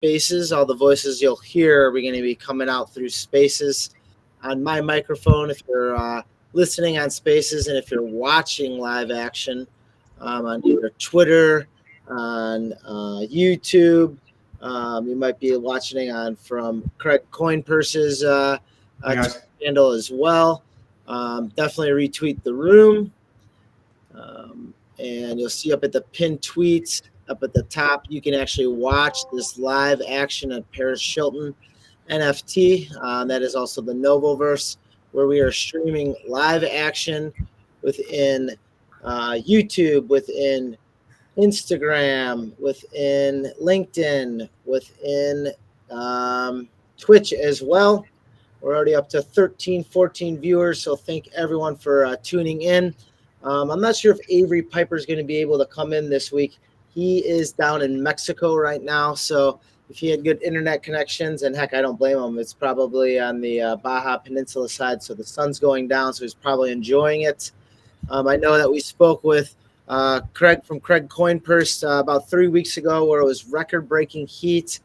Spaces. All the voices you'll hear are going to be coming out through Spaces on my microphone if you're listening on Spaces, and if you're watching live action on either Twitter, on YouTube. You might be watching on from Craig Coinpurse's handle as well. Definitely retweet the room. And you'll see up at the pinned tweets up at the top, you can actually watch this live action at Paris Hilton NFT. That is also the NovoVerse, where we are streaming live action within YouTube, within Instagram, within LinkedIn, within Twitch as well. We're already up to 13, 14 viewers, so thank everyone for tuning in. I'm not sure if Avery Piper is going to be able to come in this week. He is down in Mexico right now, so if he had good internet connections, and heck, I don't blame him. It's probably on the Baja Peninsula side, so the sun's going down, so he's probably enjoying it. I know that we spoke with Craig from Craig Coinpurse about 3 weeks ago, where it was record-breaking heat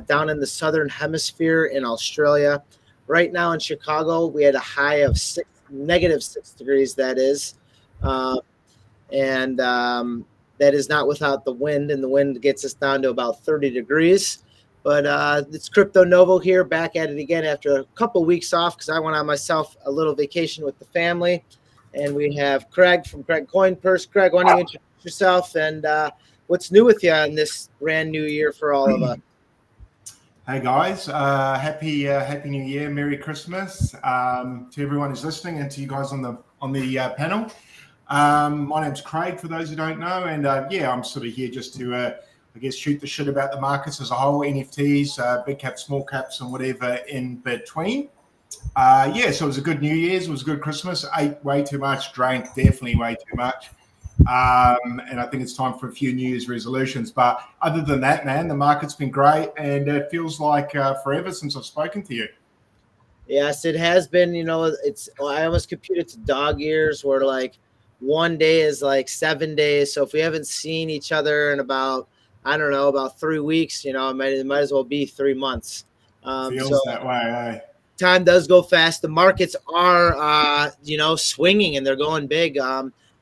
down in the southern hemisphere in Australia. Right now in Chicago, we had a high of -6 degrees, that is. That is not without the wind, and the wind gets us down to about 30 degrees. But it's CryptoNovo here, back at it again after a couple weeks off because I went on myself a little vacation with the family. And we have Craig from Craig Coinpurse. Craig, why don't you introduce yourself and what's new with you on this brand new year for all of us? Hey guys, happy New Year, Merry Christmas to everyone who's listening and to you guys on the panel. My name's Craig, for those who don't know, and yeah, I'm sort of here just to I guess shoot the shit about the markets as a whole, NFTs, big caps, small caps, and whatever in between. Yeah, so it was a good New Year's, it was a good Christmas. Ate way too much, drank definitely way too much. And I think it's time for a few New Year's resolutions. But other than that, man, the market's been great, and it feels like forever since I've spoken to you. Yes, it has been. You know, I almost compute it to dog years, where like one day is like 7 days. So if we haven't seen each other in about, I don't know, about 3 weeks, you know, it might as well be 3 months. Feels that way, eh? Time does go fast. The markets are, you know, swinging, and they're going big.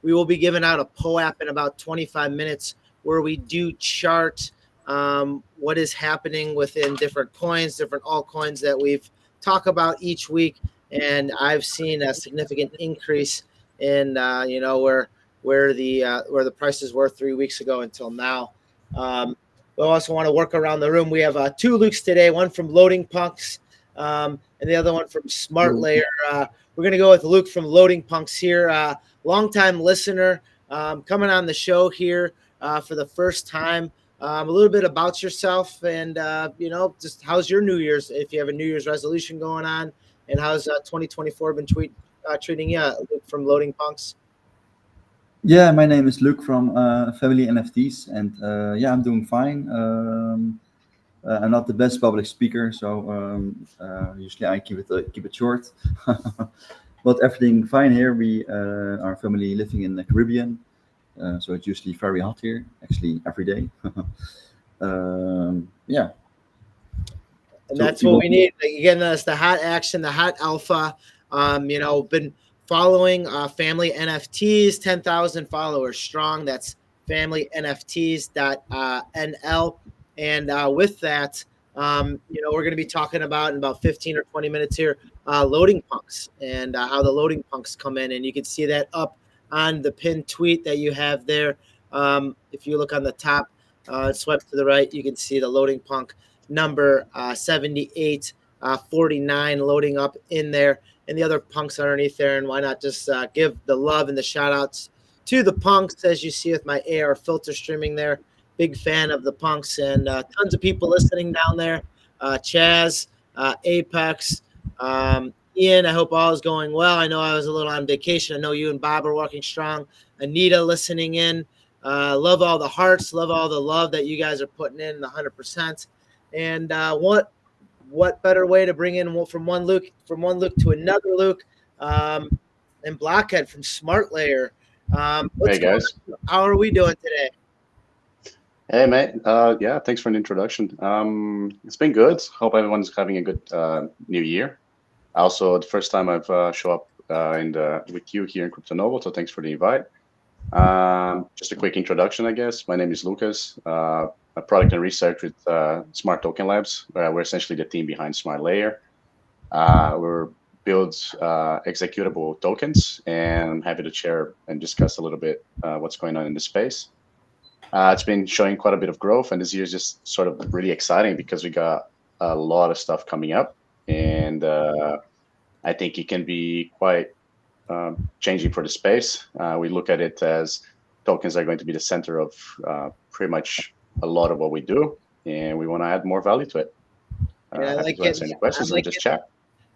We will be giving out a POAP in about 25 minutes where we do chart what is happening within different coins, different altcoins that we've talked about each week. And I've seen a significant increase in, you know, where the prices were 3 weeks ago until now. We also want to work around the room. We have 2 Lukes today, one from Loading Punks and the other one from Smart Layer. We're going to go with Luke from Loading Punks here. Longtime listener, coming on the show here for the first time. A little bit about yourself and, you know, just how's your New Year's, if you have a New Year's resolution going on, and how's 2024 been treating you, Luke from Loading Punks? Yeah, my name is Luke from Family NFTs, and yeah, I'm doing fine. I'm not the best public speaker, so usually I keep it short. But everything fine here. We are family living in the Caribbean, so it's usually very hot here, actually every day. Yeah. And that's what we need. Again, that's the hot action, the hot alpha. You know, been following Family NFTs, 10,000 followers strong. That's familynfts.nl. And with that, you know, we're going to be talking about in about 15 or 20 minutes here, Loading Punks and how the Loading Punks come in. And you can see that up on the pinned tweet that you have there. If you look on the top, swipe to the right, you can see the Loading Punk number 7849 loading up in there, and the other punks underneath there. And why not just give the love and the shout outs to the punks, as you see with my AR filter streaming there. Big fan of the punks, and tons of people listening down there. Chaz, Apex, Ian, I hope all is going well. I know I was a little on vacation. I know you and Bob are working strong. Anita listening in. Love all the hearts. Love all the love that you guys are putting in, the 100%. And what better way to bring in from one Luke to another Luke, and Blockhead from Smart Layer. Hey guys, how are we doing today? Hey, mate. Yeah, thanks for an introduction. It's been good. Hope everyone's having a good new year. Also, the first time I've show up with you here in CryptoNovo, so thanks for the invite. Just a quick introduction, I guess. My name is Lucas, a product and research with Smart Token Labs. We're essentially the team behind Smart Layer. We're builds executable tokens, and I'm happy to share and discuss a little bit what's going on in the space. It's been showing quite a bit of growth, and this year is just sort of really exciting because we got a lot of stuff coming up, and I think it can be quite changing for the space. We look at it as tokens are going to be the center of pretty much a lot of what we do, and we want to add more value to it. Happy to answer any questions and just chat.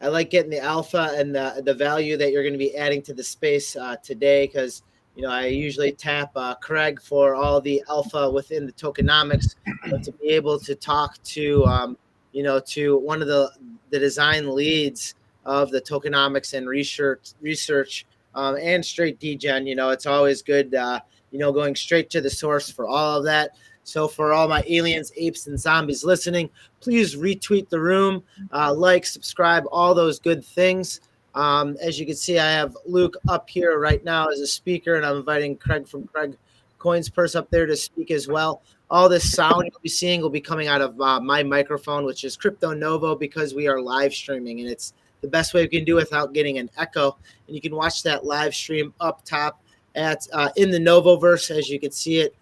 I like getting the alpha and the value that you're going to be adding to the space today, because I usually tap Craig for all the alpha within the tokenomics, but to be able to talk to to one of the design leads of the tokenomics and research and straight Degen, it's always good going straight to the source for all of that. So for all my aliens, apes, and zombies listening, please retweet the room, like, subscribe, all those good things. As you can see, I have Luke up here right now as a speaker, and I'm inviting Craig from Craig Coins Purse up there to speak as well. All this sound you'll be seeing will be coming out of my microphone, which is CryptoNovo, because we are live streaming, and it's the best way we can do without getting an echo. And you can watch that live stream up top at in the NovoVerse, as you can see it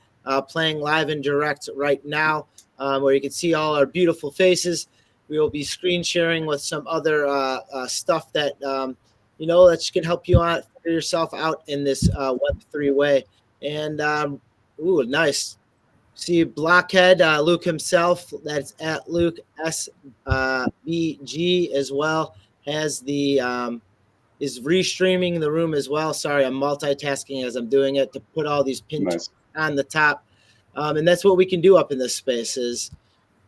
playing live and direct right now, where you can see all our beautiful faces. We will be screen sharing with some other stuff that that can help you out, figure yourself out in this Web3 way. And ooh, nice. See Blockhead, Luke himself. That's at Luke SBG as well. Has the is restreaming the room as well. Sorry, I'm multitasking as I'm doing it to put all these pins on the top. And that's what we can do up in this space is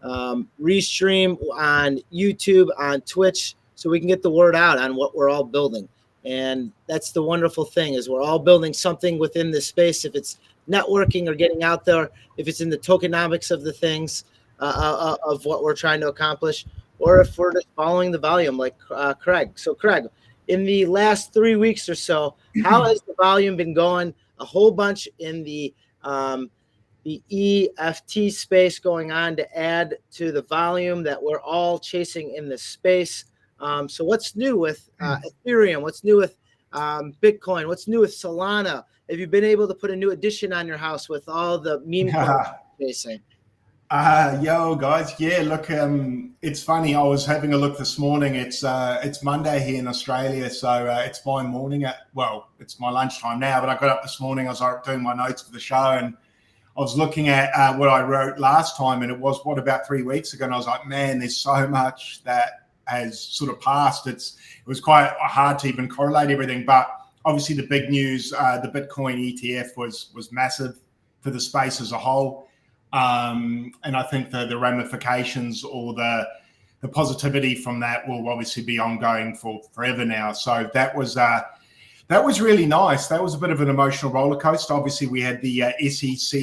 restream on YouTube, on Twitch, so we can get the word out on what we're all building. And that's the wonderful thing is we're all building something within this space. If it's networking or getting out there, if it's in the tokenomics of the things of what we're trying to accomplish, or if we're just following the volume like Craig. So Craig, in the last 3 weeks or so, how has the volume been going? A whole bunch in the EFT space going on to add to the volume that we're all chasing in this space. So what's new with Ethereum? What's new with Bitcoin? What's new with Solana? Have you been able to put a new addition on your house with all the meme chasing? Yo guys, yeah, look, it's funny. I was having a look this morning. It's Monday here in Australia, so it's my morning it's my lunchtime now, but I got up this morning, I was doing my notes for the show, and I was looking at what I wrote last time, and it was about 3 weeks ago, and I was like, man, there's so much that has sort of passed. It was quite hard to even correlate everything, but obviously the big news, the Bitcoin ETF was massive for the space as a whole. And I think the ramifications or the positivity from that will obviously be ongoing for forever now. So that was really nice. That was a bit of an emotional roller coaster. Obviously, we had the SEC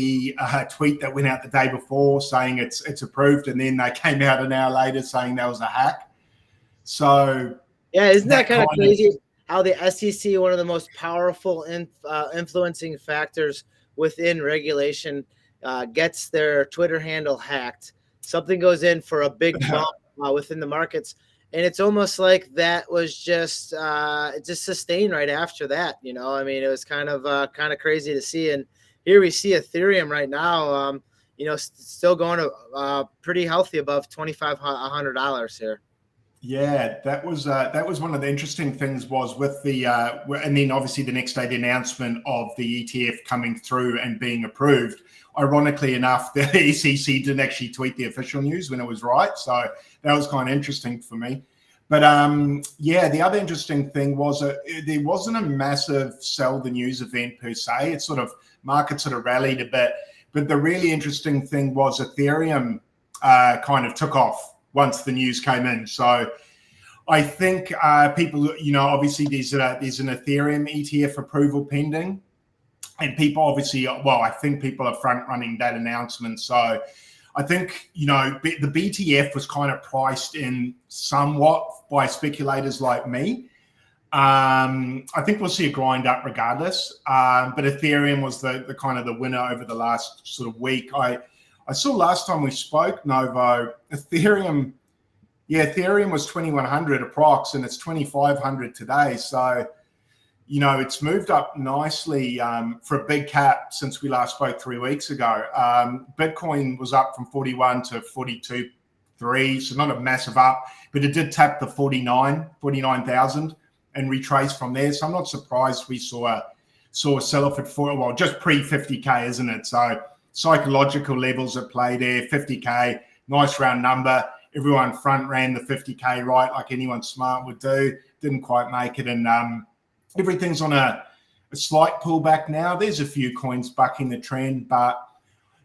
tweet that went out the day before saying it's approved, and then they came out an hour later saying that was a hack. So yeah, isn't that kind of crazy? How the SEC, one of the most powerful influencing factors within regulation, gets their Twitter handle hacked. Something goes in for a big bump within the markets, and it's almost like that was just sustained right after that. I mean, it was kind of crazy to see. And here we see Ethereum right now, still going to pretty healthy above $2,500 here. Yeah, that was one of the interesting things was with the and then obviously the next day the announcement of the ETF coming through and being approved. Ironically enough, the SEC didn't actually tweet the official news when it was right, so that was kind of interesting for me. But yeah, the other interesting thing was there wasn't a massive sell the news event per se. It's market rallied a bit, but the really interesting thing was Ethereum kind of took off once the news came in. So I think people, obviously there's an Ethereum ETF approval pending. and people obviously, well, I think people are front running that announcement. So I think, you know, the BTF was kind of priced in somewhat by speculators like me. I think we'll see a grind up regardless. But Ethereum was the kind of the winner over the last sort of week. I saw last time we spoke, Novo, Ethereum was 2,100 approx, and it's 2,500 today. So, you know, it's moved up nicely for a big cap since we last spoke 3 weeks ago. Bitcoin was up from 41 to 42.3, so not a massive up, but it did tap the 49,000 and retrace from there. So I'm not surprised we saw a sell-off at just pre 50K, isn't it? So psychological levels at play there, 50K, nice round number. Everyone front ran the 50K right, like anyone smart would do. Didn't quite make it, and everything's on a slight pullback now. There's a few coins bucking the trend, but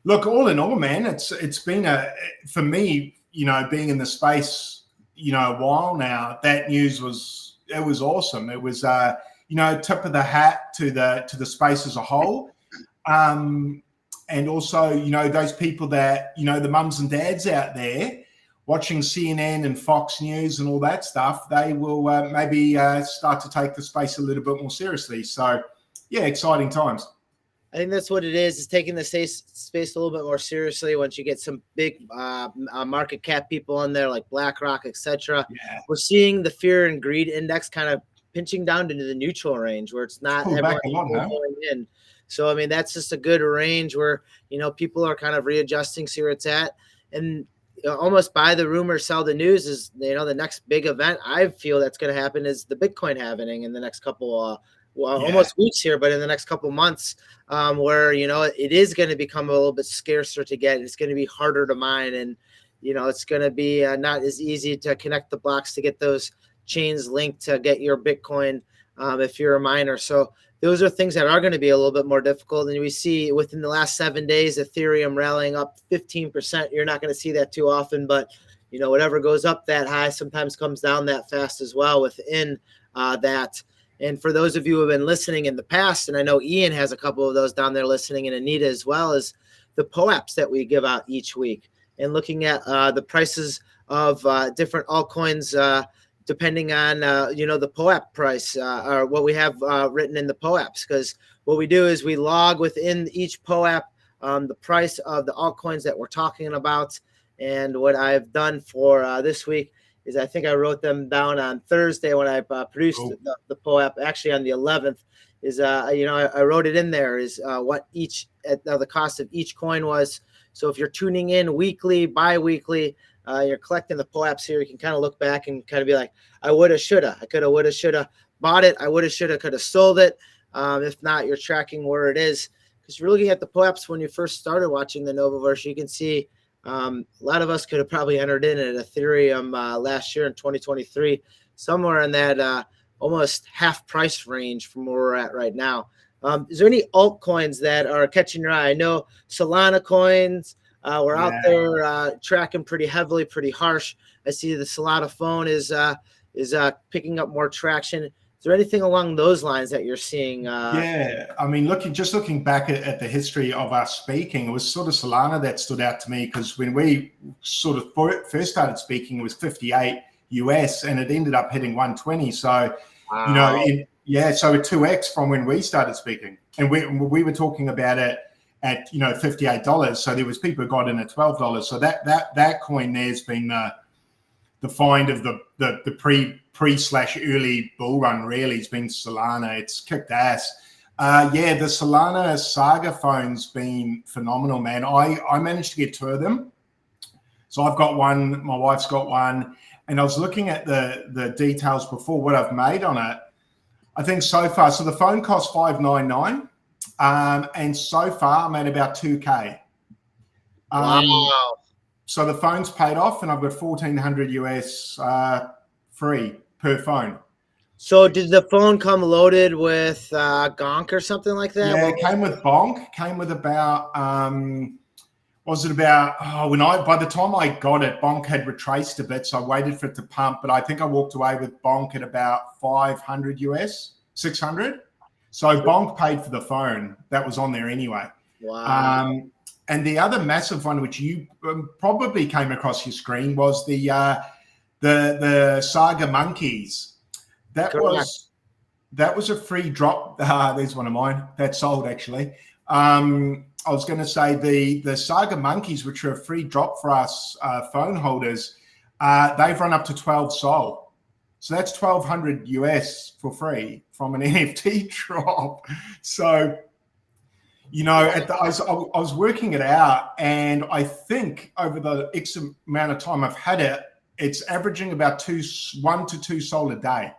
look, all in all, man, it's been for me, you know, being in the space, you know, a while now. That news was awesome. It was you know, tip of the hat to the space as a whole, and also, you know, those people that, you know, the mums and dads out there watching CNN and Fox News and all that stuff, they will maybe start to take the space a little bit more seriously. So, yeah, exciting times. I think that's what it is taking the space a little bit more seriously once you get some big market cap people in there like BlackRock, etc. Yeah. We're seeing the fear and greed index kind of pinching down into the neutral range where it's not everyone going in. So, I mean, that's just a good range where, you know, people are kind of readjusting, see where it's at. And almost buy the rumor, sell the news is, you know, the next big event I feel that's going to happen is the Bitcoin halving in the next couple almost weeks here, but in the next couple months, where, you know, it is going to become a little bit scarcer to get. It's going to be harder to mine, and, you know, it's going to be not as easy to connect the blocks to get those chains linked to get your Bitcoin if you're a miner. So those are things that are going to be a little bit more difficult. And we see within the last 7 days, Ethereum rallying up 15%. You're not going to see that too often, but, you know, whatever goes up that high sometimes comes down that fast as well within that. And for those of you who have been listening in the past, and I know Ian has a couple of those down there listening, and Anita as well, as the POAPs that we give out each week and looking at the prices of different altcoins depending on, you know, the POAP price or what we have written in the POAPs. Because what we do is we log within each POAP the price of the altcoins that we're talking about. And what I've done for this week is I think I wrote them down on Thursday when I produced the POAP, actually on the 11th, is, you know, I wrote it in there is what each, the cost of each coin was. So if you're tuning in weekly, bi-weekly, you're collecting the POAPs here, you can kind of look back and kind of be like, I woulda, shoulda, I coulda, woulda, shoulda bought it. I woulda, shoulda, coulda sold it. If not, you're tracking where it is. Because you're looking at the POAPs when you first started watching the NovoVerse, you can see a lot of us could have probably entered in at Ethereum last year in 2023, somewhere in that almost half price range from where we're at right now. Is there any altcoins that are catching your eye? I know Solana coins were out there tracking pretty heavily, pretty harsh. I see the Solana phone is picking up more traction. Is there anything along those lines that you're seeing? Yeah, I mean, looking back at the history of us speaking, it was sort of Solana that stood out to me, because when we sort of first started speaking, it was 58 US and it ended up hitting 120. So, you know, so a 2x from when we started speaking, and we were talking about it at, you know, $58. So there was people who got in at $12. So that coin there's been the find of the pre/early bull run. Really, it's been Solana. It's kicked ass. The Solana Saga phone's been phenomenal, man. I managed to get 2 of them. So I've got one, my wife's got one, and I was looking at the details before, what I've made on it. I think so far, so the phone cost $599, and so far I'm at about 2K. Wow. So the phone's paid off, and I've got 1,400 US free per phone. So did the phone come loaded with Gonk or something like that? Yeah, it came with Bonk. Came with about by the time I got it, Bonk had retraced a bit, so I waited for it to pump. But I think I walked away with Bonk at about 500 US, 600. So Bonk paid for the phone that was on there anyway. Wow. And the other massive one, which you probably came across your screen, was the Saga Monkeys. That was a free drop. There's one of mine that sold actually. I was going to say the Saga Monkeys, which are a free drop for us phone holders, they've run up to 12 sold. So that's 1,200 US for free from an NFT drop. So, you know, I was working it out, and I think over the X amount of time I've had it, it's averaging about 1 to 2 sold a day,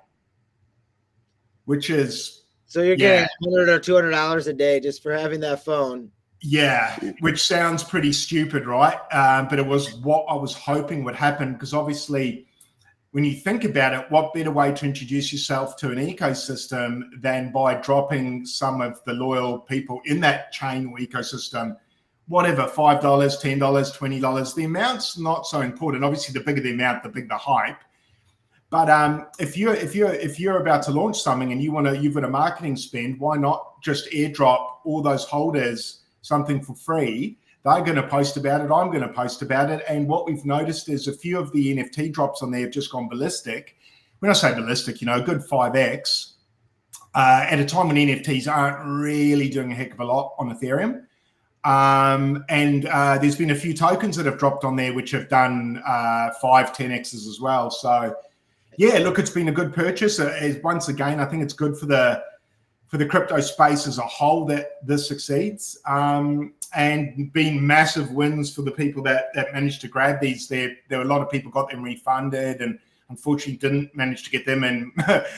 which is so you're getting $100 or $200 a day just for having that phone. Yeah, which sounds pretty stupid, right? But it was what I was hoping would happen, because obviously, when you think about it, what better way to introduce yourself to an ecosystem than by dropping some of the loyal people in that chain or ecosystem, whatever, $5, $10, $20. The amount's not so important. Obviously, the bigger the amount, the bigger the hype. But if you're about to launch something and you've got a marketing spend, why not just airdrop all those holders something for free? They're going to post about it. I'm going to post about it. And what we've noticed is a few of the NFT drops on there have just gone ballistic. When I say ballistic, you know, a good 5x at a time when NFTs aren't really doing a heck of a lot on Ethereum. And there's been a few tokens that have dropped on there which have done 5, 10x's as well. So yeah, look, it's been a good purchase. Once again, I think it's good for the crypto space as a whole that this succeeds, and been massive wins for the people that managed to grab these. There were a lot of people got them refunded, and unfortunately didn't manage to get them. And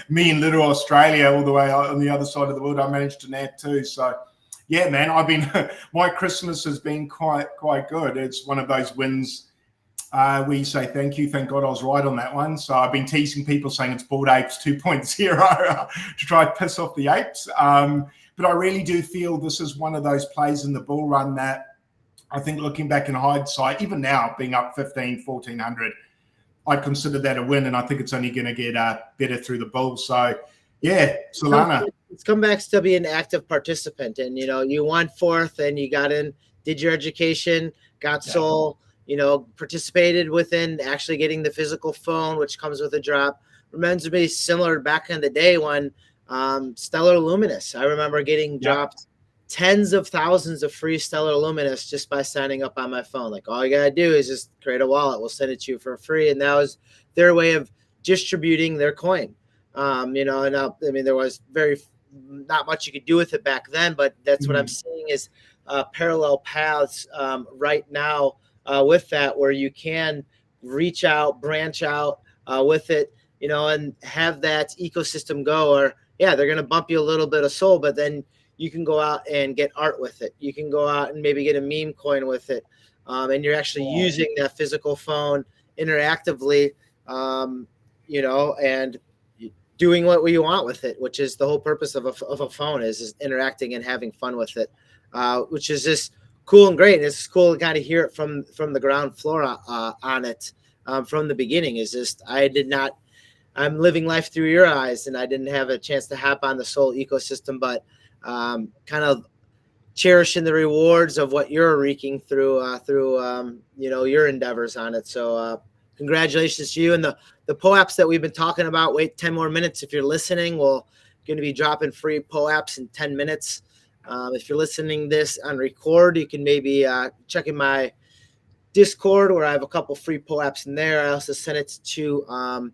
me in little Australia, all the way on the other side of the world, I managed to nab too. So yeah, man, my Christmas has been quite good. It's one of those wins where you say thank you, thank God I was right on that one. So I've been teasing people saying it's Bored Apes 2.0 to try to piss off the apes. But I really do feel this is one of those plays in the bull run that I think, looking back in hindsight, even now being up 1,400, I'd consider that a win, and I think it's only going to get better through the bull. So yeah, Solana. It's come back to be an active participant, and you know, you won fourth and you got in, did your education, got soul, you know, participated within actually getting the physical phone, which comes with a drop. Reminds me similar back in the day when Stellar Luminous. I remember getting dropped tens of thousands of free Stellar Luminous just by signing up on my phone. Like, all you gotta do is just create a wallet. We'll send it to you for free, and that was their way of distributing their coin. You know, and I mean, there was not much you could do with it back then, but that's what I'm seeing is parallel paths right now with that, where you can reach out, branch out with it, you know, and have that ecosystem go. Or yeah, they're going to bump you a little bit of soul, but then you can go out and get art with it. You can go out and maybe get a meme coin with it. And you're actually using that physical phone interactively, you know, and doing what you want with it, which is the whole purpose of a phone is interacting and having fun with it, which is just cool and great. And it's cool to kind of hear it from the ground floor on it from the beginning. Is just I'm living life through your eyes, and I didn't have a chance to hop on the Soul ecosystem, but kind of cherishing the rewards of what you're reeking through you know, your endeavors on it. So congratulations to you. And the POAPs that we've been talking about, wait 10 more minutes. If you're listening, we're going to be dropping free POAPs in 10 minutes. If you're listening this on record, you can maybe check in my Discord, where I have a couple free POAPs in there. I also sent it to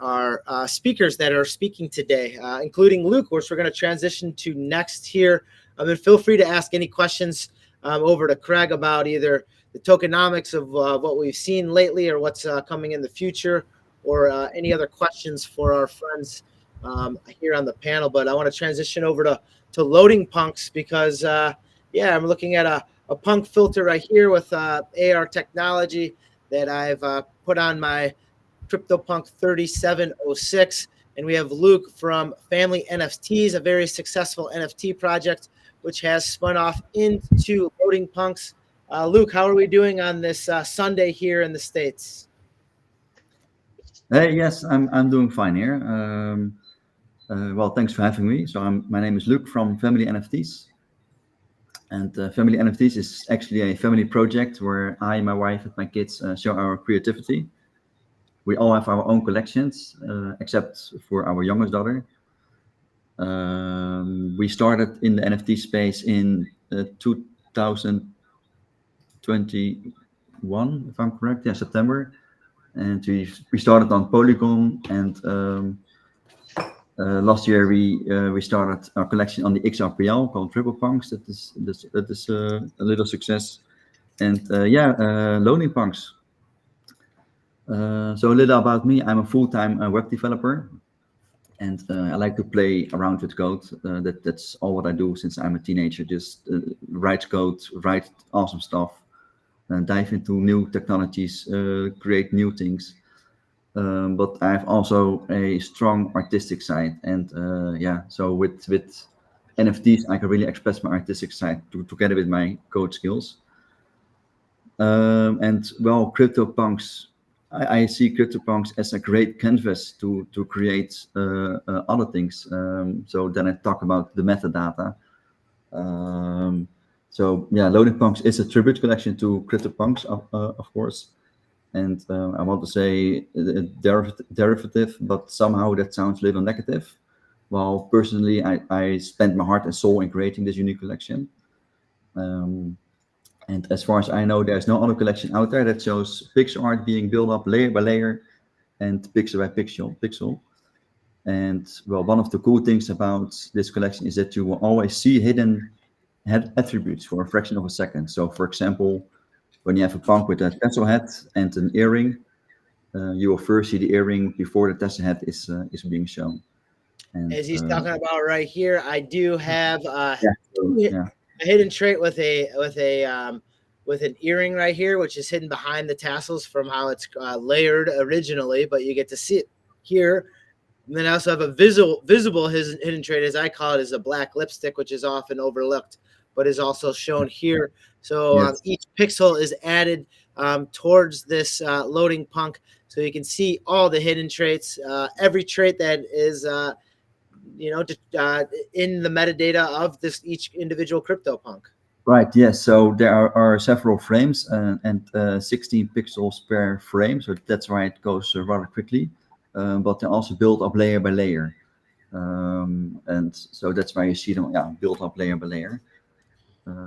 our speakers that are speaking today, including Luke, which we're going to transition to next here. And feel free to ask any questions over to Craig about either the tokenomics of what we've seen lately or what's coming in the future, or any other questions for our friends here on the panel. But I want to transition over to loading punks, because I'm looking at a punk filter right here with AR technology that I've put on my CryptoPunk 3706. And we have Luke from Family NFTs, a very successful NFT project, which has spun off into loading punks. Luke, how are we doing on this Sunday here in the States? Hey, yes, I'm doing fine here. Well, thanks for having me. So my name is Luc from Family NFTs. And Family NFTs is actually a family project where I, my wife, and my kids show our creativity. We all have our own collections, except for our youngest daughter. We started in the NFT space in 2021, if I'm correct, yeah, September. And we started on Polygon, and last year we started our collection on the XRPL called TriplePunks. That is a little success, and Loading Punks. So a little about me. I'm a full-time web developer, and I like to play around with code. That's all what I do since I'm a teenager. Just write code, write awesome stuff, dive into new technologies, create new things. But I have also a strong artistic side, and so with NFTs, I can really express my artistic side together with my code skills. And well, CryptoPunks, I see CryptoPunks as a great canvas to create other things. So then I talk about the metadata. Loading Punks is a tribute collection to CryptoPunks, of course. And I want to say derivative, but somehow that sounds a little negative. Well, personally, I spent my heart and soul in creating this unique collection. And as far as I know, there's no other collection out there that shows pixel art being built up layer by layer and pixel by pixel. And well, one of the cool things about this collection is that you will always see hidden attributes for a fraction of a second. So for example, when you have a punk with a Tesla head and an earring, you will first see the earring before the Tesla head is being shown. And, as he's talking about right here, I do have a hidden trait with an earring right here, which is hidden behind the tassels from how it's layered originally, but you get to see it here. And then I also have a visible hidden trait, as I call it, is a black lipstick, which is often overlooked, but is also shown here. So each pixel is added towards this loading punk, so you can see all the hidden traits, every trait that is in the metadata of this each individual CryptoPunk. Right. Yes. So there are several frames and 16 pixels per frame. So that's why it goes rather quickly. But they're also built up layer by layer, and so that's why you see them built up layer by layer.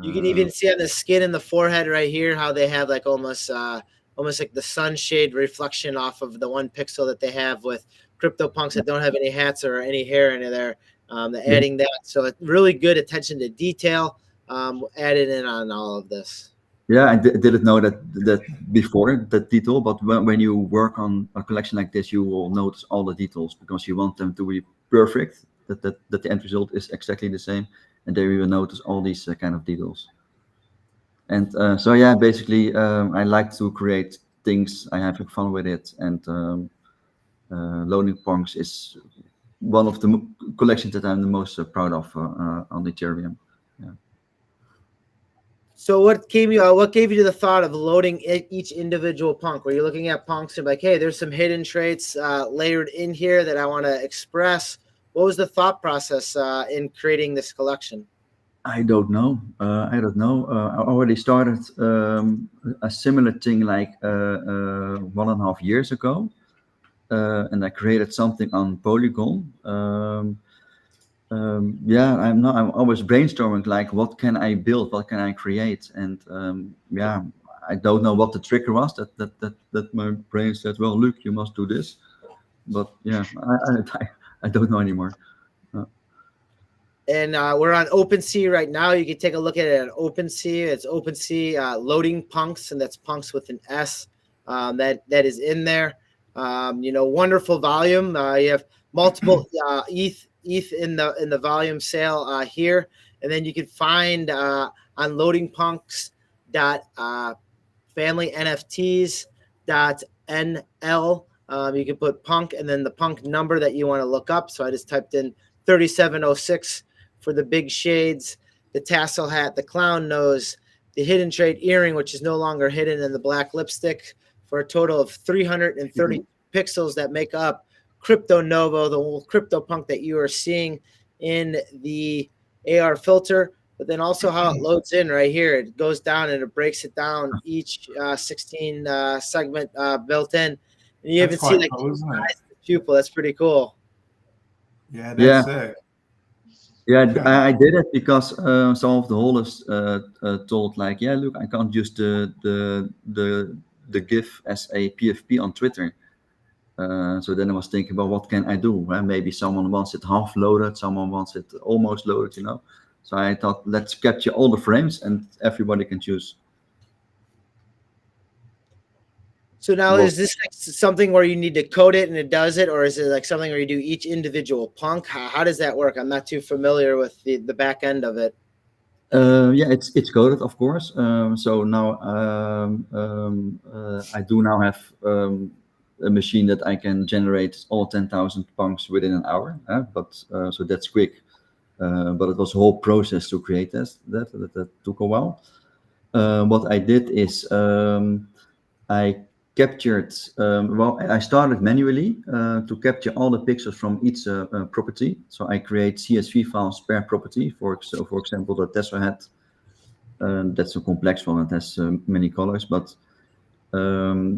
You can even see on the skin and the forehead right here how they have like almost like the sunshade reflection off of the one pixel that they have with CryptoPunks that don't have any hats or any hair in there. Adding that, so it's really good attention to detail added in on all of this. Yeah, I didn't know that before, that detail, but when you work on a collection like this, you will notice all the details because you want them to be perfect, that the end result is exactly the same, and there you will notice all these kind of details. And basically, I like to create things, I have fun with it, and Loading Punks is one of the collections that I'm the most proud of on Ethereum. Yeah. So what gave you the thought of loading each individual punk? Were you looking at punks and like, hey, there's some hidden traits layered in here that I want to express? What was the thought process in creating this collection? I don't know. I already started a similar thing like 1.5 years ago, and I created something on Polygon. I'm always brainstorming like, what can I build, what can I create, and I don't know what the trigger was that my brain said, well, Luc, you must do this, but I don't know anymore. And we're on OpenSea right now. You can take a look at it on OpenSea. It's OpenSea Loading Punks, and that's punks with an S. That is in there. Wonderful volume. You have multiple ETH in the volume sale here, and then you can find on loadingpunks.familynfts.nl. You can put punk and then the punk number that you want to look up. So I just typed in 3706 for the big shades, the tassel hat, the clown nose, the hidden trait earring, which is no longer hidden, and the black lipstick, for a total of 330 pixels that make up CryptoNovo, the whole CryptoPunk that you are seeing in the AR filter, but then also how it loads in right here. It goes down and it breaks it down, each 16 segment built in. And you even see like cool, isn't it? the pupil. That's pretty cool. Yeah, that's it. Yeah, Okay. I did it because some of the holders told like, yeah, look, I can't use the GIF as a PFP on Twitter. So then I was thinking about what can I do? Maybe someone wants it half loaded, someone wants it almost loaded, you know. So I thought, let's capture all the frames and everybody can choose. So now, is this like something where you need to code it and it does it, or is it like something where you do each individual punk? How does that work? I'm not too familiar with the back end of it. Yeah, it's coded, of course. So now I do now have a machine that I can generate all 10,000 punks within an hour. But so that's quick. But it was a whole process to create that took a while. What I did is I captured, I started manually to capture all the pixels from each property. So I create CSV files per property. For example, the Tesla hat, that's a complex one. It has many colors, but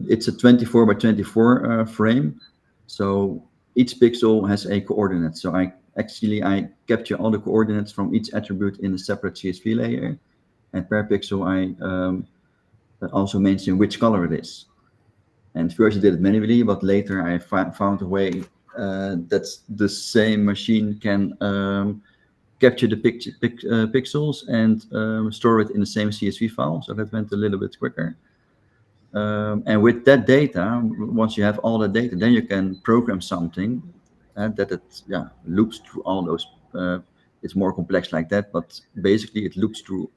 it's a 24 by 24 frame. So each pixel has a coordinate. So I capture all the coordinates from each attribute in a separate CSV layer. And per pixel, I also mention which color it is. And first I did it manually, but later I found a way that the same machine can capture the pixels and store it in the same CSV file. So that went a little bit quicker. And with that data, once you have all the data, then you can program something that it loops through all those. It's more complex like that, but basically it loops through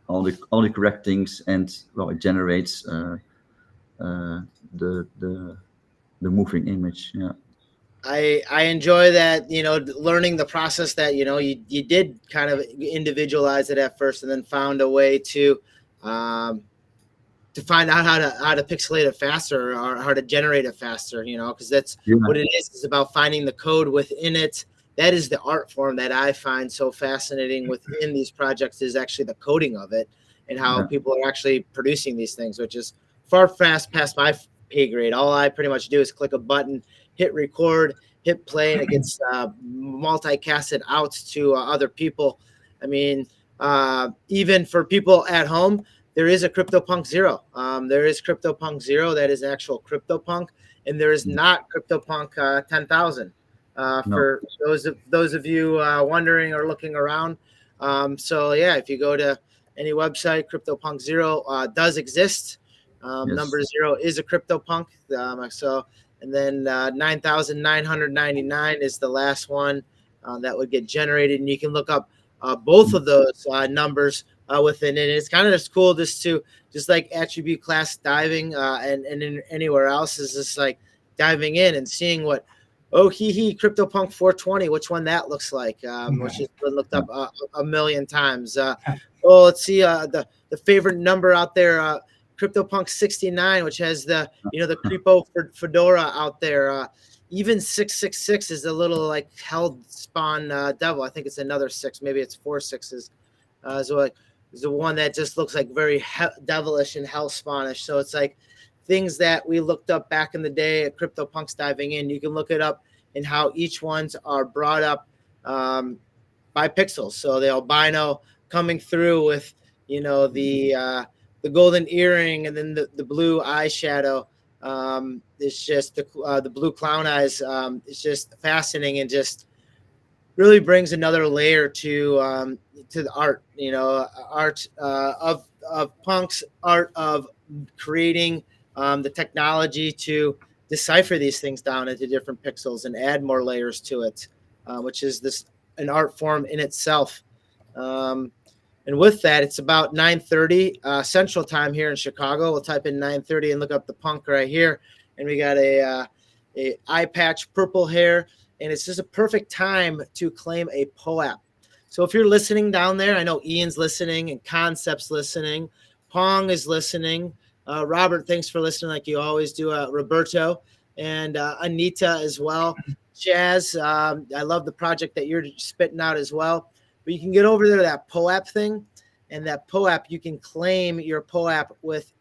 all the correct things, and well, it generates the moving image. Yeah. I enjoy that, learning the process that, you did kind of individualize it at first and then found a way to find out how to pixelate it faster or how to generate it faster, because that's what it is. It's about finding the code within it. That is the art form that I find so fascinating within these projects, is actually the coding of it and how people are actually producing these things, which is far past my pay grade. All I pretty much do is click a button, hit record, hit play, and it gets multicasted out to other people. I mean, even for people at home, there is a CryptoPunk 0. There is CryptoPunk 0 that is actual CryptoPunk, and there is not CryptoPunk 10,000. For those of you wondering or looking around. So yeah, if you go to any website, CryptoPunk 0 does exist. Number 0 is a CryptoPunk. And then 9,999 is the last one that would get generated, and you can look up both of those numbers within it. It's kind of just cool just like attribute class diving and in anywhere else, is just like diving in and seeing what CryptoPunk 420, which one that looks like, which has been looked up a million times. Let's see the favorite number out there, CryptoPunk 69, which has the creepo fedora out there. Even 666 is a little like hell spawn devil. I think it's another 6. Maybe it's 4 6s. So is the one that just looks like very devilish and hell spawnish. So it's like things that we looked up back in the day at CryptoPunks diving in. You can look it up and how each ones are brought up by pixels. So the albino coming through with the golden earring, and then the blue eyeshadow. It's just the blue clown eyes. It's just fascinating and just really brings another layer to the art. Art of punks, art of creating the technology to decipher these things down into different pixels and add more layers to it, which is an art form in itself. And with that, it's about 9:30 Central Time here in Chicago. We'll type in 9:30 and look up the punk right here. And we got a eye patch, purple hair, and it's just a perfect time to claim a POAP. So if you're listening down there, I know Ian's listening and Concept's listening. Pong is listening. Robert, thanks for listening like you always do. Roberto. and Anita as well. Jazz, I love the project that you're spitting out as well. But you can get over there to that POAP thing, and that POAP, you can claim your POAP with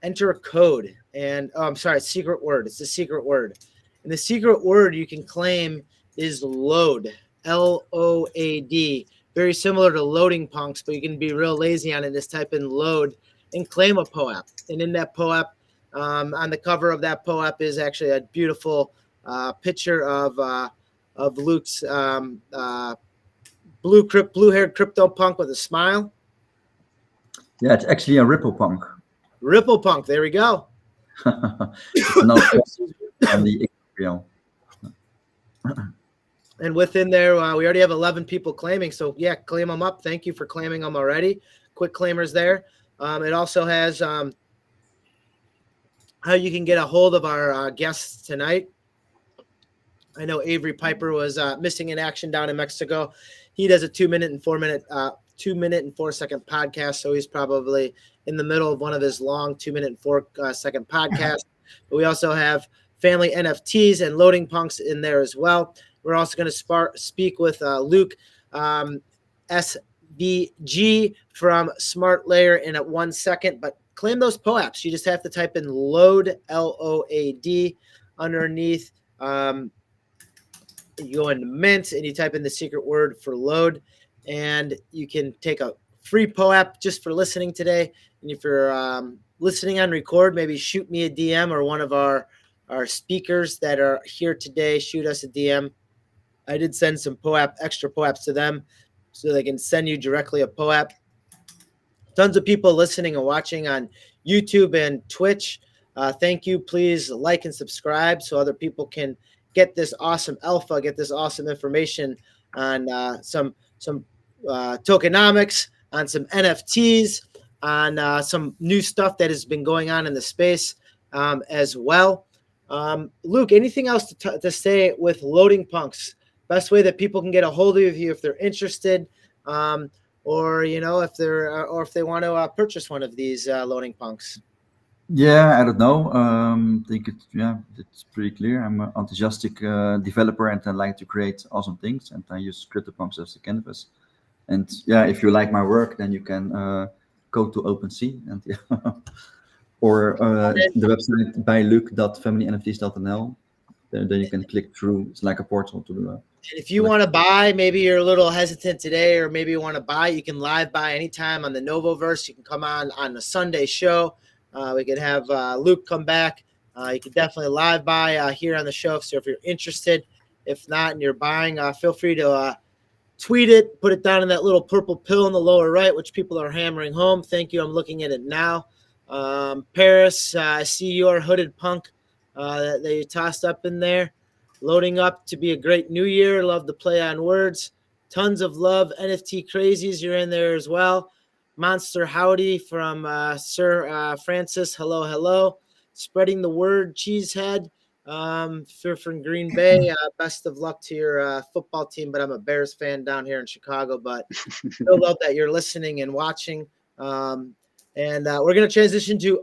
enter a code. And I'm sorry, secret word. It's a secret word. And the secret word you can claim is LOAD, LOAD. Very similar to loading punks, but you can be real lazy on it. Just type in LOAD and claim a POAP. And in that POAP, on the cover of that POAP is actually a beautiful picture of Luke's blue-haired crypto punk with a smile. Yeah, it's actually a Ripple punk. Ripple punk. There we go. And the real. And within there, we already have 11 people claiming. So yeah, claim them up. Thank you for claiming them already. Quick claimers there. It also has how you can get a hold of our guests tonight. I know Avery Piper was missing in action down in Mexico. He does a 2 minute and 4 second podcast. So he's probably in the middle of one of his long 2 minute and 4 second podcasts. But we also have family NFTs and loading punks in there as well. We're also going to speak with Luke SVG from Smart Layer in 1 second. But claim those POAPs. You just have to type in LOAD, LOAD, underneath. You go into Mint and you type in the secret word for LOAD, and you can take a free POAP just for listening today. And if you're listening on record, maybe shoot me a DM, or one of our speakers that are here today, shoot us a DM. I did send some extra POAPs to them so they can send you directly a POAP. Tons of people listening and watching on YouTube and Twitch. Thank you. Please like and subscribe so other people can get this awesome alpha, get this awesome information on some tokenomics, on some NFTs, on some new stuff that has been going on in the space as well. Luke, anything else to say with loading punks? Best way that people can get a hold of you if they're interested, or if they want to purchase one of these loading punks. Yeah, I don't know. I think it's pretty clear. I'm an enthusiastic developer, and I like to create awesome things, and I use CryptoPunks as a canvas. And yeah, if you like my work, then you can go to OpenSea and or the website byluke.familynfts.nl. Then you can click through. It's like a portal to do. If you want to buy, maybe you're a little hesitant today, or maybe you want to buy, you can live buy anytime on the NovoVerse. You can come on the Sunday show. We could have Luke come back. You could definitely live buy here on the show. So if you're interested, if not, and you're buying, feel free to tweet it, put it down in that little purple pill in the lower right, which people are hammering home. Thank you. I'm looking at it now. Paris, I see your hooded punk that you tossed up in there. Loading up to be a great new year. Love the play on words. Tons of love. NFT crazies, you're in there as well. Monster Howdy from Sir Francis. Hello. Spreading the word, Cheesehead. From Green Bay. Best of luck to your football team, but I'm a Bears fan down here in Chicago. But still love that you're listening and watching. And we're going to transition to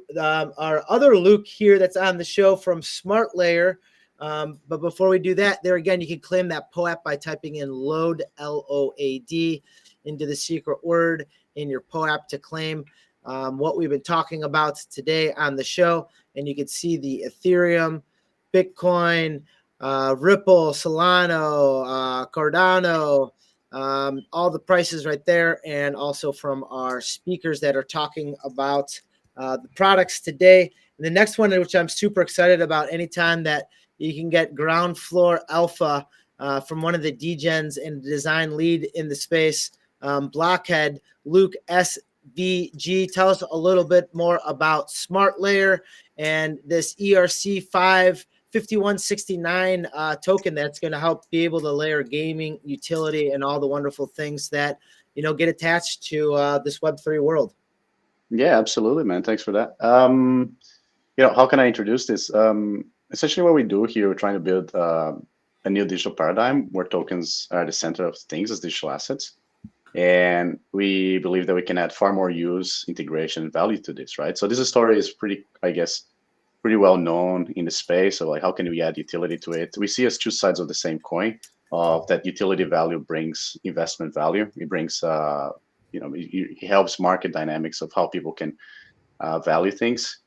our other Luke here that's on the show from Smart Layer. But before we do that, there again, you can claim that POAP by typing in LOAD, LOAD, into the secret word in your POAP to claim what we've been talking about today on the show. And you can see the Ethereum, Bitcoin, Ripple, Solano, Cardano, all the prices right there. And also from our speakers that are talking about the products today. And the next one, which I'm super excited about, anytime that you can get ground floor alpha from one of the Degens and design lead in the space, Blockhead, Luke SVG. Tell us a little bit more about Smart Layer and this ERC5 5169 token that's going to help be able to layer gaming, utility, and all the wonderful things that get attached to this Web3 world. Yeah, absolutely, man. Thanks for that. How can I introduce this? Essentially, what we do here, we're trying to build a new digital paradigm where tokens are the center of things as digital assets. And we believe that we can add far more use, integration, and value to this, right? So this story is pretty pretty well known in the space. So like, how can we add utility to it? We see as two sides of the same coin. Of that utility value brings investment value. It brings, it helps market dynamics of how people can value things.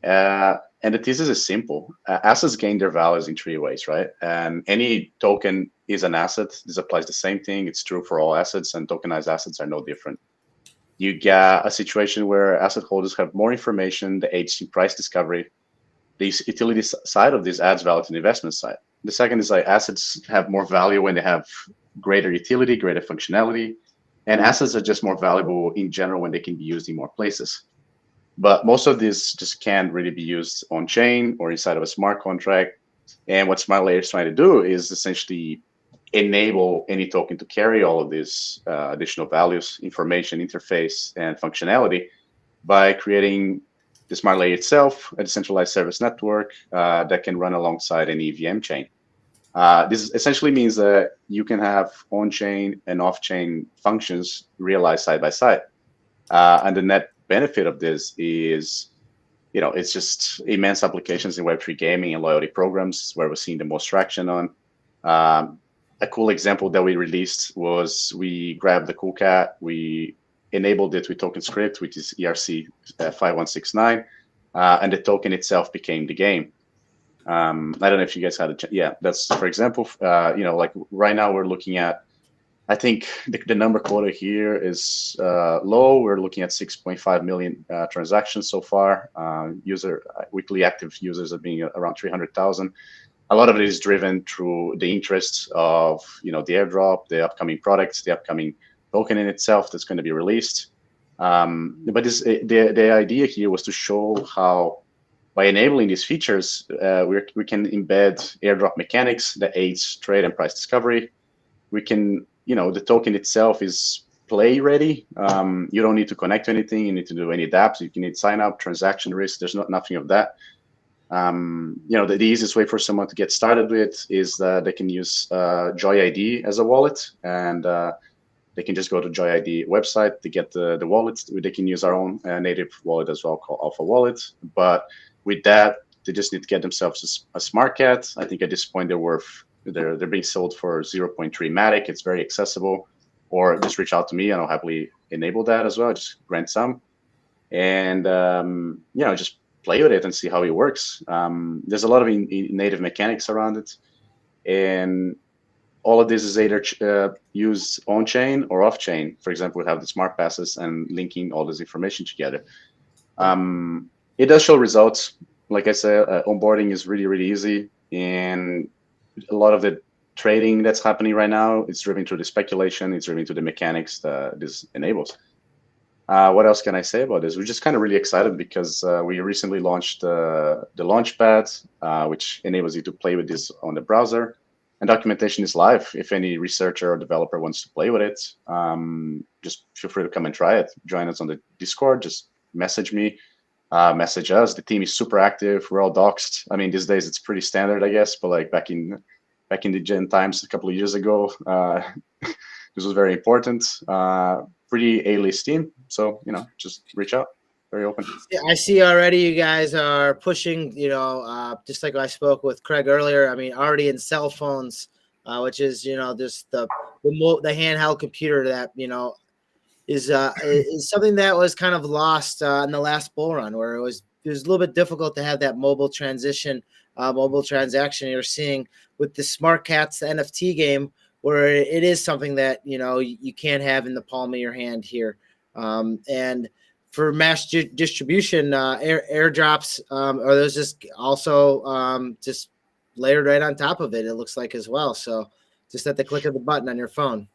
And the thesis is simple. Assets gain their values in three ways, right? And any token is an asset. This applies the same thing. It's true for all assets, and tokenized assets are no different. You get a situation where asset holders have more information, the aids in price discovery. The utility side of this adds value to the investment side. The second is like assets have more value when they have greater utility, greater functionality, and assets are just more valuable in general when they can be used in more places. But most of this just can't really be used on chain or inside of a smart contract. And what Smart Layer is trying to do is essentially enable any token to carry all of these additional values, information, interface, and functionality by creating the Smart Layer itself, a decentralized service network that can run alongside an EVM chain. This essentially means that you can have on-chain and off-chain functions realized side by side. And the net benefit of this is, it's just immense applications in Web3 gaming and loyalty programs where we're seeing the most traction on. A cool example that we released was we grabbed the cool cat, we enabled it with token script, which is ERC 5169, and the token itself became the game. I don't know if you guys had that's, for example, like right now we're looking at, I think the number quota here is low. We're looking at 6.5 million transactions so far. Weekly active users are being around 300,000. A lot of it is driven through the interest of the airdrop, the upcoming products, the upcoming token in itself that's going to be released. But the idea here was to show how by enabling these features, we can embed airdrop mechanics that aids trade and price discovery. We can, the token itself is play ready. You don't need to connect to anything. You need to do any dApps. You can need sign up, transaction risk. There's nothing of that. The easiest way for someone to get started with is that they can use Joy ID as a wallet, and they can just go to Joy ID website to get the wallet. They can use our own native wallet as well, called Alpha Wallet. But with that, they just need to get themselves a smart cat. I think at this point they're being sold for 0.3 MATIC. It's very accessible. Or just reach out to me and I'll happily enable that as well. Just grant some, and just play with it and see how it works. There's a lot of native mechanics around it, and all of this is either used on chain or off chain. For example, we have the smart passes and linking all this information together. It does show results. Like I said, onboarding is really, really easy, and a lot of the trading that's happening right now, it's driven through the speculation, it's driven through the mechanics that this enables. What else can I say about this? We're just kind of really excited because we recently launched the Launchpad, which enables you to play with this on the browser. And documentation is live. If any researcher or developer wants to play with it, just feel free to come and try it. Join us on the Discord. Just message me, message us. The team is super active. We're all doxed. I mean, these days it's pretty standard, I guess. But like back in the Gen times a couple of years ago, this was very important. Pretty A-list team. So just reach out. Very open. Yeah, I see already you guys are pushing, just like I spoke with Craig earlier. I mean, already in cell phones, which is, just the handheld computer that, is something that was kind of lost in the last bull run, where it was a little bit difficult to have that mobile transaction you're seeing with the Smart Cats, the NFT game, where it is something that, you can't have in the palm of your hand here. And for mass distribution, airdrops, are those just also just layered right on top of it, it looks like, as well. So just at the click of the button on your phone.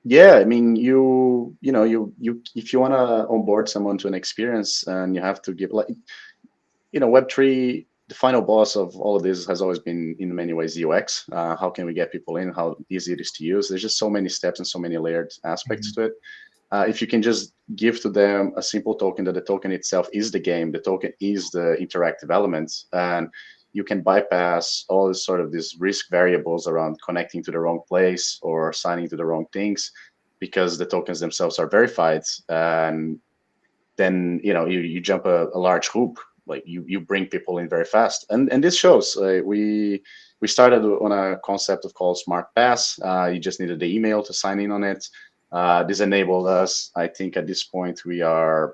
Yeah, I mean, you if you want to onboard someone to an experience, and you have to give, like, Web3, the final boss of all of this has always been, in many ways, UX. How can we get people in? How easy it is to use? There's just so many steps and so many layered aspects to it. If you can just give to them a simple token, that the token itself is the game, the token is the interactive element, and you can bypass all this sort of these risk variables around connecting to the wrong place or signing to the wrong things, because the tokens themselves are verified, and then you jump a large hoop like you bring people in very fast, and this shows. We started on a concept of called Smart Pass. You just needed the email to sign in on it. This enabled us. I think at this point we got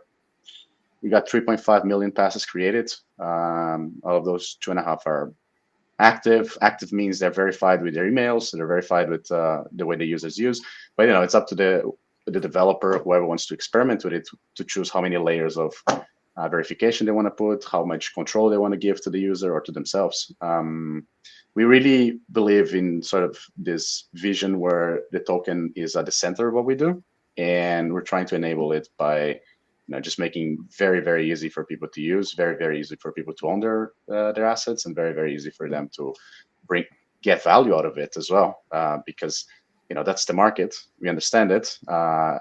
3.5 million passes created. Out of those, 2.5 are active. Active means they're verified with their emails. They're verified with the way the users use. But it's up to the developer, whoever wants to experiment with it, to choose how many layers of verification they want to put, how much control they want to give to the user or to themselves. We really believe in sort of this vision where the token is at the center of what we do, and we're trying to enable it by just making very, very easy for people to use, very, very easy for people to own their assets, and very, very easy for them to get value out of it as well, because that's the market. We understand it.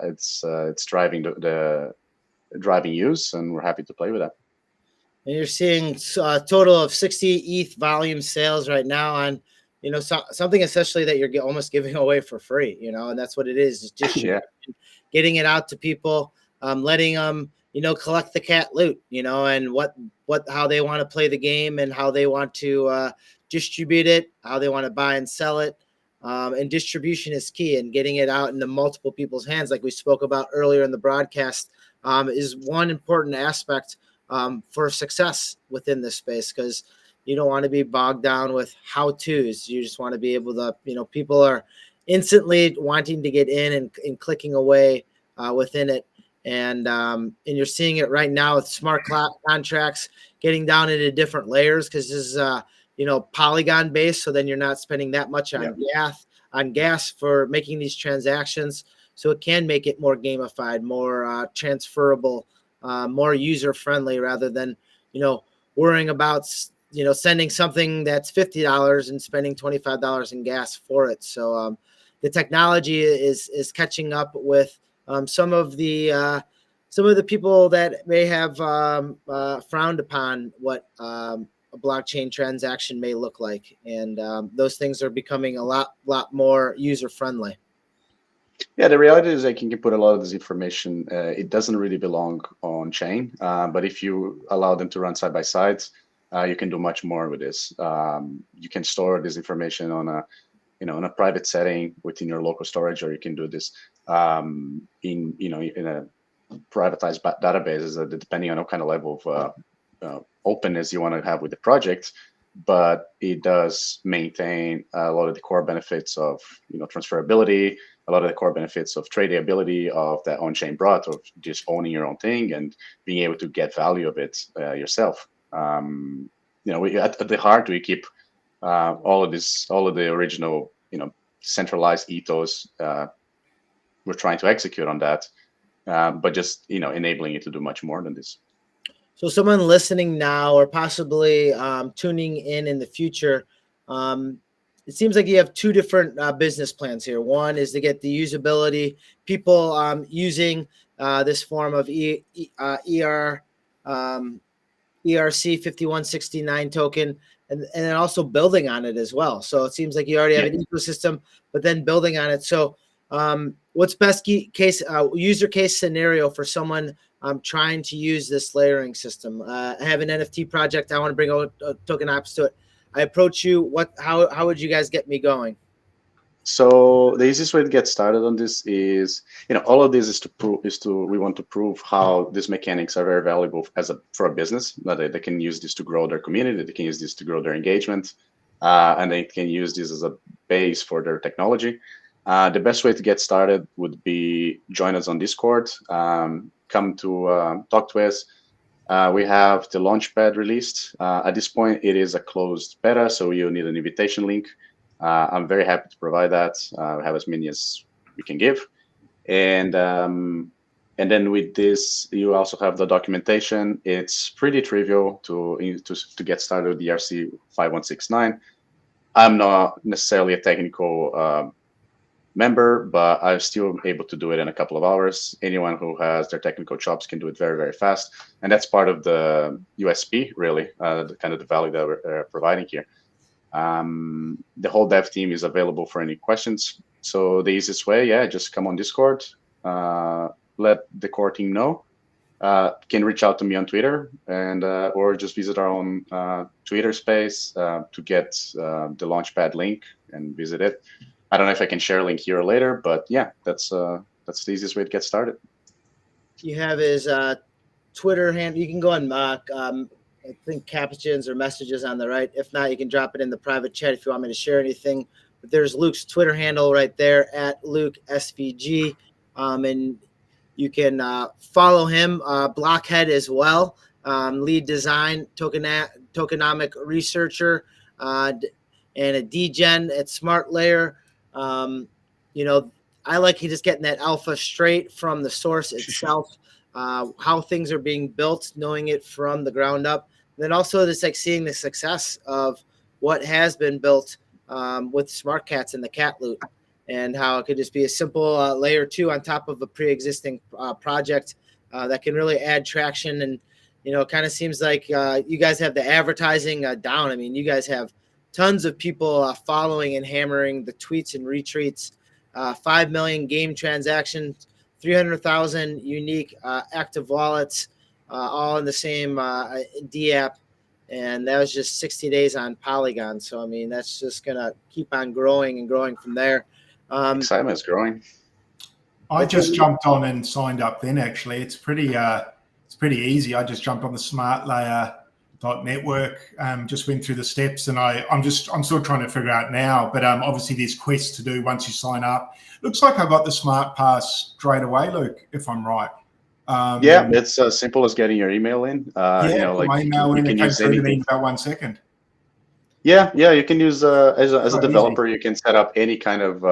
It's driving the driving use, and we're happy to play with that. And you're seeing a total of 60 ETH volume sales right now on, something essentially that you're almost giving away for free, and that's what it is. It's just getting it out to people, letting them, collect the cat loot, and how they want to play the game and how they want to distribute it, how they want to buy and sell it. And distribution is key, and getting it out into multiple people's hands, like we spoke about earlier in the broadcast, is one important aspect for success within this space, because you don't want to be bogged down with how-tos. You just want to be able to, people are instantly wanting to get in and clicking away within it. And you're seeing it right now with smart contracts getting down into different layers, because this is, Polygon based. So then you're not spending that much on gas for making these transactions. So it can make it more gamified, more transferable, more user friendly, rather than, worrying about, sending something that's $50 and spending $25 in gas for it. So the technology is catching up with some of the people that may have frowned upon what a blockchain transaction may look like, and those things are becoming a lot more user friendly. Yeah, the reality is that you can put a lot of this information. It doesn't really belong on chain, but if you allow them to run side by side, you can do much more with this. You can store this information on a private setting within your local storage, or you can do this in a privatized databases, depending on what kind of level of openness you want to have with the project. But it does maintain a lot of the core benefits of transferability, a lot of the core benefits of tradability of that on-chain brought, of just owning your own thing and being able to get value of it yourself. At the heart, we keep all of the original centralized ethos. We're trying to execute on that, but just enabling it to do much more than this. So someone listening now, or possibly tuning in the future, it seems like you have two different business plans here. One is to get the usability, people using this form of ERC 5169 token, and then also building on it as well. So it seems like you already have an ecosystem, but then building on it. So what's best user case scenario for someone trying to use this layering system? I have an NFT project. I want to bring Tokenomics to it. I approach you. How would you guys get me going? So the easiest way to get started on this is, all of this is we want to prove how these mechanics are very valuable for a business, that they can use this to grow their community, they can use this to grow their engagement, and they can use this as a base for their technology. The best way to get started would be join us on Discord, come to talk to us. We have the Launchpad released. At this point, it is a closed beta, so you need an invitation link. I'm very happy to provide that. We have as many as we can give. And then with this, you also have the documentation. It's pretty trivial to get started with the ERC 5169. I'm not necessarily a technical member, but I'm still able to do it in a couple of hours. Anyone who has their technical chops can do it very, very fast. And that's part of the USP, really, the kind of the value that we're providing here. The whole dev team is available for any questions. So the easiest way, just come on Discord, let the core team know. can reach out to me on Twitter and or just visit our own Twitter space to get the Launchpad link and visit it. I don't know if I can share a link here or later, but yeah, that's the easiest way to get started. You have his Twitter handle. You can go on I think captions or messages on the right. If not, you can drop it in the private chat if you want me to share anything. But there's Luke's Twitter handle right there at LukeSVG. And you can follow him, Blockhead as well, lead design, tokenomic researcher, and a Degen at Smart Layer. You know, I like just getting that alpha straight from the source itself, how things are being built, knowing it from the ground up. And then also just like seeing the success of what has been built with smart cats and the cat loot, and how it could just be a simple layer 2 on top of a pre-existing project that can really add traction. And, you know, it kind of seems like you guys have the advertising down. I mean, you guys have tons of people following and hammering the tweets and retweets, 5 million game transactions, 300,000 unique active wallets, all in the same D app. And that was just 60 days on Polygon. So, I mean, that's just going to keep on growing and growing from there. Excitement is growing. I just jumped on and signed up then, actually. It's pretty easy. I just jumped on the Smart Layer .network, just went through the steps, and I'm still trying to figure out now, but obviously there's quests to do once you sign up. Looks like I got the Smart Pass straight away, Luke, if I'm right. Yeah, it's as simple as getting your email in. You know, like my email you can use anything. in about 1 second. Yeah, you can use as a developer, you can set up any kind of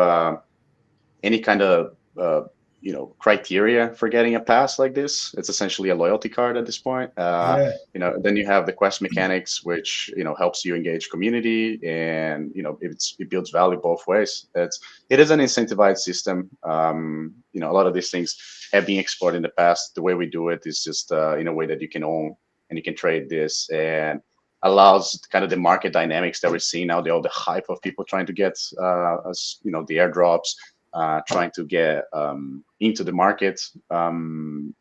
you know, criteria for getting a pass like this. It's essentially a loyalty card at this point. You know, then you have the quest mechanics, which, you know, helps you engage community, and, you know, it builds value both ways. It is an incentivized system. You know, a lot of these things have been explored in the past. The way we do it is just in a way that you can own and you can trade this, and allows kind of the market dynamics that we're seeing now, all the hype of people trying to get, you know, the airdrops, trying to get into the market, and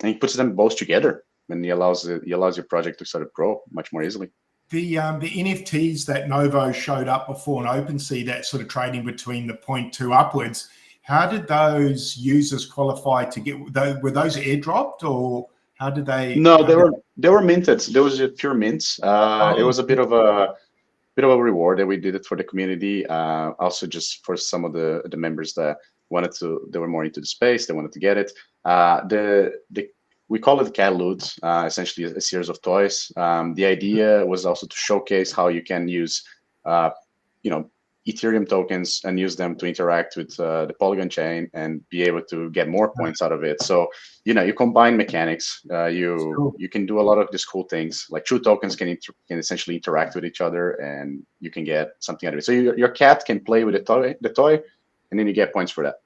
he puts them both together, and he allows your project to sort of grow much more easily. The NFTs that Novo showed up before in OpenSea, that sort of trading between the 0.2 upwards, how did those users qualify to get? Were those airdropped, or how did they? No, they were minted. There was pure mints. It was a bit of a reward that we did it for the community. Also, just for some of the members that they were more into the space, they wanted to get it. We call it cat loot, essentially a series of toys. The idea was also to showcase how you can use, you know, Ethereum tokens and use them to interact with the Polygon chain and be able to get more points out of it. So, you know, you combine mechanics. You can do a lot of these cool things. Like true tokens can essentially interact with each other, and you can get something out of it. So your cat can play with the toy, and then you get points for that.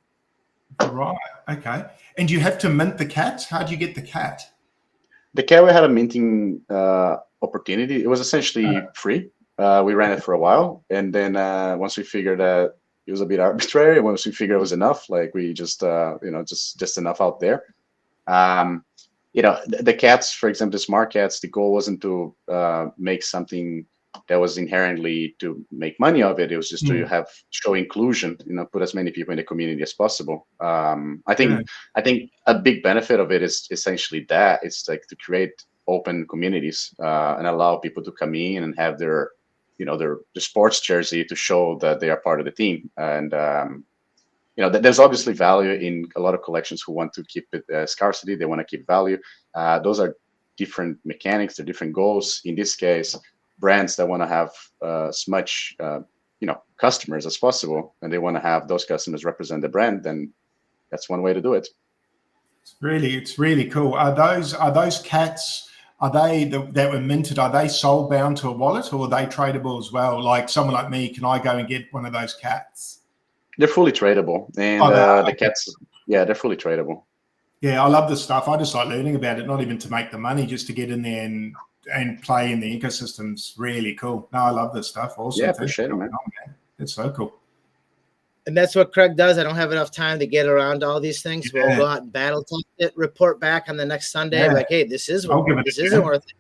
Right. Okay. And you have to mint the cats? How do you get the cat? The cat, we had a minting opportunity. It was essentially free. We ran it for a while, and then once we figured that it was a bit arbitrary, once we figured it was enough, like we just you know, just enough out there. You know, the cats, for example, the smart cats, the goal wasn't to make something that was inherently to make money of it. It was just to show inclusion, you know, put as many people in the community as possible. I think a big benefit of it is essentially that it's like to create open communities and allow people to come in and have their, you know, their sports jersey to show that they are part of the team. And you know, there's obviously value in a lot of collections who want to keep it scarcity. They want to keep value. Those are different mechanics, they're different goals. In this case, brands that want to have as much you know, customers as possible, and they want to have those customers represent the brand, then that's one way to do it. It's really cool. Are those cats, are they that were minted, are they soul bound to a wallet, or are they tradable as well? Like someone like me, can I go and get one of those cats? They're fully tradable, and the cats, yeah, they're fully tradable. Yeah, I love this stuff. I just like learning about it, not even to make the money, just to get in there and play in the ecosystem's really cool. No, I love this stuff. Awesome. Yeah, appreciate it, man. It's so cool. And that's what Craig does. I don't have enough time to get around to all these things. Yeah. We'll go out and battle test it, report back on the next Sunday. Yeah. Like, hey, this is I'll give it this a isn't go. worth it.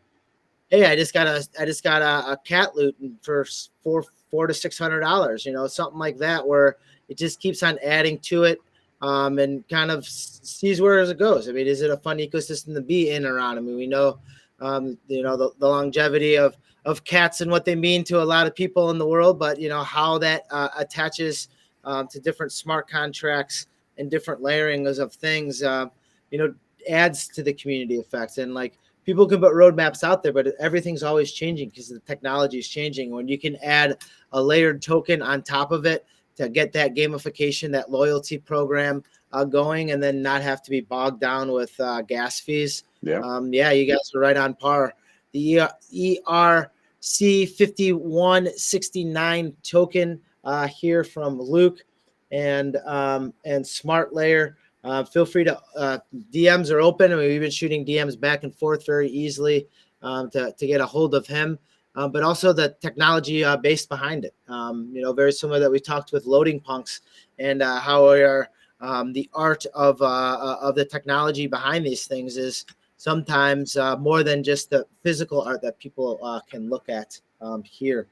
Hey, I just got a cat loot for $400 to $600, you know, something like that, where it just keeps on adding to it, and kind of sees where it goes. I mean, is it a fun ecosystem to be in or on? I mean, we know, you know, the longevity of cats and what they mean to a lot of people in the world, but you know how that attaches to different smart contracts and different layerings of things, you know, adds to the community effect. And like, people can put roadmaps out there, but everything's always changing because the technology is changing. When you can add a layered token on top of it to get that gamification, that loyalty program going, and then not have to be bogged down with gas fees. Yeah, you guys are right on par. The ERC5169 token here from Luke and Smart Layer. Feel free to DMs are open. I mean, we've been shooting DMs back and forth very easily to get a hold of him, but also the technology based behind it. You know, very similar that we talked with Loading Punks and how we are the art of the technology behind these things is sometimes more than just the physical art that people can look at here.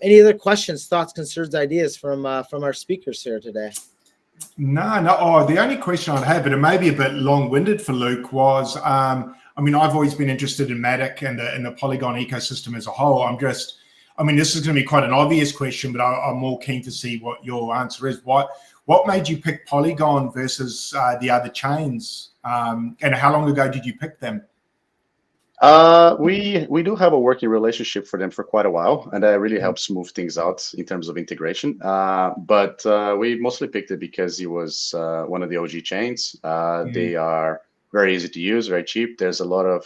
Any other questions, thoughts, concerns, ideas from our speakers here today? No. Oh, the only question I'd have, but it may be a bit long-winded for Luke, was, I mean, I've always been interested in MATIC and the Polygon ecosystem as a whole. I mean, this is going to be quite an obvious question, but I'm more keen to see what your answer is. What made you pick Polygon versus the other chains? And how long ago did you pick them? We do have a working relationship for them for quite a while, and that really helps smooth things out in terms of integration. But we mostly picked it because it was one of the OG chains. They are very easy to use, very cheap. There's a lot of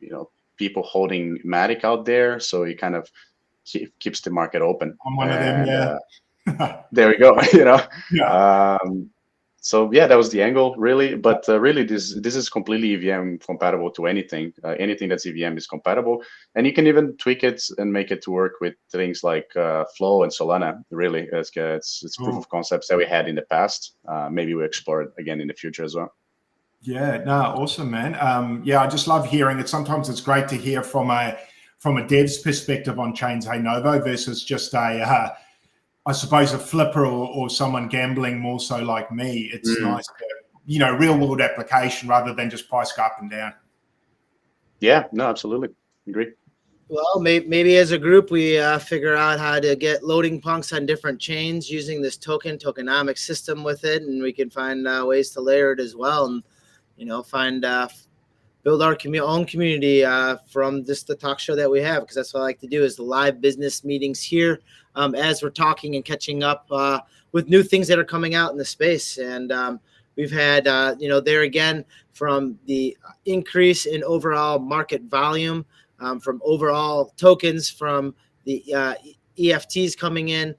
you know, people holding MATIC out there, so it kind of keeps the market open. I'm one of them, yeah. There we go. You know. Yeah. So yeah, that was the angle, really. But really, this is completely EVM compatible to anything. Anything that's EVM is compatible, and you can even tweak it and make it to work with things like Flow and Solana. Really, it's proof of concepts that we had in the past. Maybe we explore it again in the future as well. Yeah, no, awesome, man. Yeah, I just love hearing it. Sometimes it's great to hear from a dev's perspective on chains, hey Novo, versus just I suppose a flipper or someone gambling more so like me. It's nice to, you know, real world application rather than just price go up and down. Yeah, no, absolutely. Agree. Well, maybe as a group, we figure out how to get Loading Punks on different chains using this tokenomics system with it. And we can find ways to layer it as well. And, you know, build our own community from just the talk show that we have, because that's what I like to do is the live business meetings here as we're talking and catching up with new things that are coming out in the space. And we've had, you know, there again, from the increase in overall market volume, from overall tokens, from the EFTs coming in,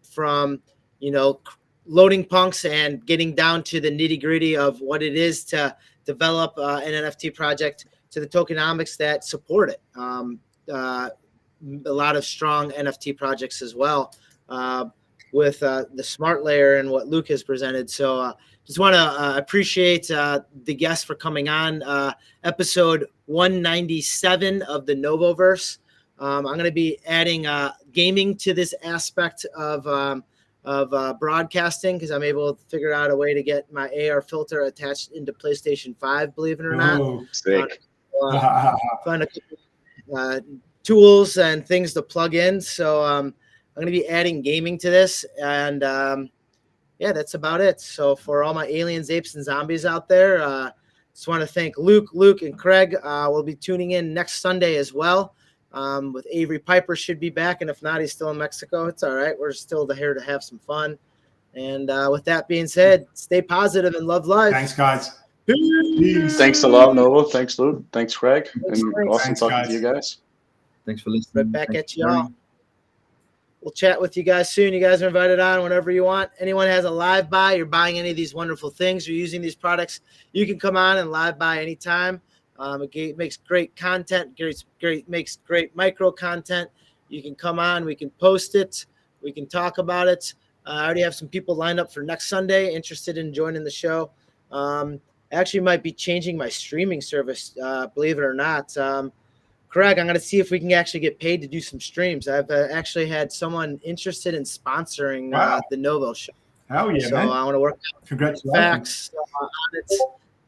from, you know, Loading Punks and getting down to the nitty gritty of what it is to develop an NFT project, to the tokenomics that support it. A lot of strong NFT projects as well with the Smart Layer and what Luke has presented. So just want to appreciate the guests for coming on episode 197 of the NovoVerse. I'm going to be adding gaming to this aspect of broadcasting, because I'm able to figure out a way to get my AR filter attached into PlayStation 5, believe it or not. Sick. Find a couple tools and things to plug in. So I'm going to be adding gaming to this. And yeah, that's about it. So for all my aliens, apes, and zombies out there, just want to thank Luke, and Craig. We'll be tuning in next Sunday as well. With Avery Piper should be back, and if not, he's still in Mexico. It's all right. We're still here to have some fun. And with that being said, stay positive and love life. Thanks, guys. Peace. Thanks a lot, Novo. Thanks, Luke. Thanks, Craig. Thanks, and thanks. awesome talking to you guys. Thanks for listening. Right back Thanks at y'all. We'll chat with you guys soon. You guys are invited on whenever you want. Anyone has a live buy, you're buying any of these wonderful things, you're using these products, you can come on and live buy anytime. It makes great content, makes great micro content. You can come on, we can post it, we can talk about it. I already have some people lined up for next Sunday interested in joining the show. Actually might be changing my streaming service, believe it or not. Craig, I'm going to see if we can actually get paid to do some streams. I've actually had someone interested in sponsoring the Novo show. Hell yeah, so man. I want to work out Congratulations. facts on it.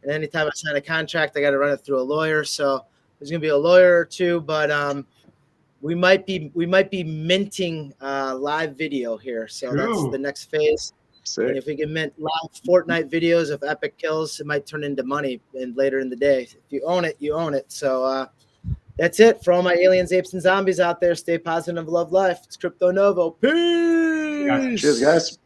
And anytime I sign a contract, I got to run it through a lawyer. So there's going to be a lawyer or two, but we might be minting live video here. So that's the next phase. Sick. And if we can mint live Fortnite videos of epic kills, it might turn into money and later in the day. If you own it, you own it. So that's it for all my aliens, apes, and zombies out there. Stay positive, love life. It's CryptoNovo. Peace. Cheers, guys.